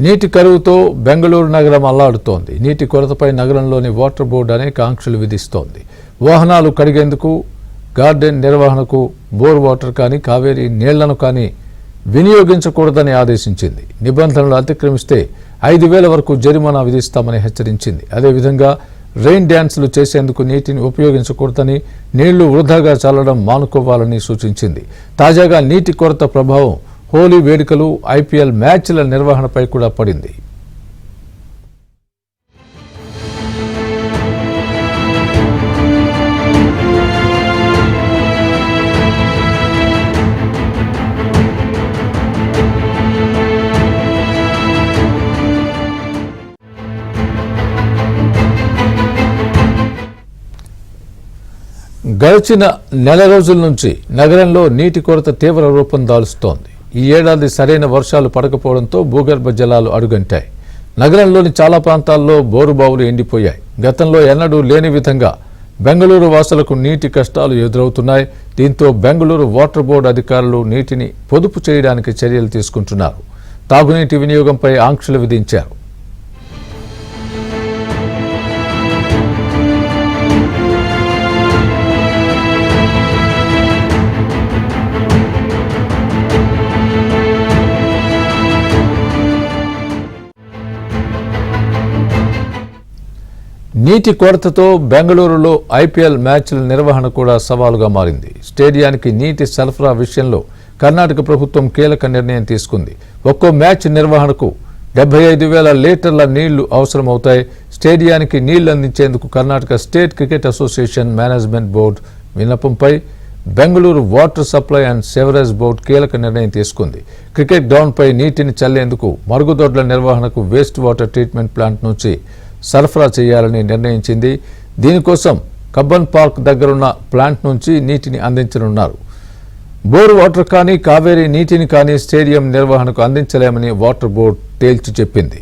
నీటి కరువుతో బెంగళూరు నగరం అల్లాడుతోంది. నీటి కొరతపై నగరంలోని వాటర్ బోర్డు అనేక ఆంక్షలు విధిస్తోంది. వాహనాలు కడిగేందుకు, గార్డెన్ నిర్వహణకు బోర్ వాటర్ కానీ కావేరీ నీళ్లను కానీ వినియోగించకూడదని ఆదేశించింది. నిబంధనలు అతిక్రమిస్తే 5,000 వరకు జరిమానా విధిస్తామని హెచ్చరించింది. అదేవిధంగా రెయిన్ డ్యాన్సులు చేసేందుకు నీటిని ఉపయోగించకూడదని, నీళ్లు వృధాగా చల్లడం మానుకోవాలని సూచించింది. తాజాగా నీటి కొరత ప్రభావం హోలీ వేడుకలు, IPL మ్యాచ్ల నిర్వహణపై కూడా పడింది. గడిచిన నెల రోజుల నుంచి నగరంలో నీటి కొరత తీవ్ర రూపం దాల్చుతోంది. ఈ ఏడాది సరైన వర్షాలు పడకపోవడంతో భూగర్భ జలాలు అడుగంటాయి. నగరంలోని చాలా ప్రాంతాల్లో బోరుబావులు ఎండిపోయాయి. గతంలో ఎన్నడూ లేని విధంగా బెంగళూరు వాసులకు నీటి కష్టాలు ఎదురవుతున్నాయి. దీంతో బెంగళూరు వాటర్ బోర్డు అధికారులు నీటిని పొదుపు చేయడానికి చర్యలు తీసుకుంటున్నారు. తాగునీటి వినియోగంపై ఆంక్షలు విధించారు. నీటి కొరతతో బెంగళూరులో IPL మ్యాచ్ల నిర్వహణ కూడా సవాలుగా మారింది. స్టేడియానికి నీటి సరఫరా విషయంలో కర్ణాటక ప్రభుత్వం కీలక నిర్ణయం తీసుకుంది. ఒక్కో మ్యాచ్ నిర్వహణకు 75,000 లీటర్ల నీళ్లు అవసరమవుతాయి. స్టేడియానికి నీళ్లు అందించేందుకు Karnataka state cricket association management board విన్నపంపై Bengaluru water supply and sewerage board కీలక నిర్ణయం తీసుకుంది. క్రికెట్ గ్రౌండ్పై నీటిని చల్లేందుకు, మరుగుదొడ్ల నిర్వహణకు వేస్ట్ వాటర్ ట్రీట్మెంట్ ప్లాంట్ నుంచి సరఫరా చేయాలని నిర్ణయించింది. దీనికోసం కబ్బన్ పార్క్ దగ్గరున్న ప్లాంట్ నుంచి నీటిని అందించనున్నారు. బోర్ వాటర్ కానీ కావేరీ నీటిని కానీ స్టేడియం నిర్వహణకు అందించలేమని వాటర్ బోర్డు తేల్చి చెప్పింది.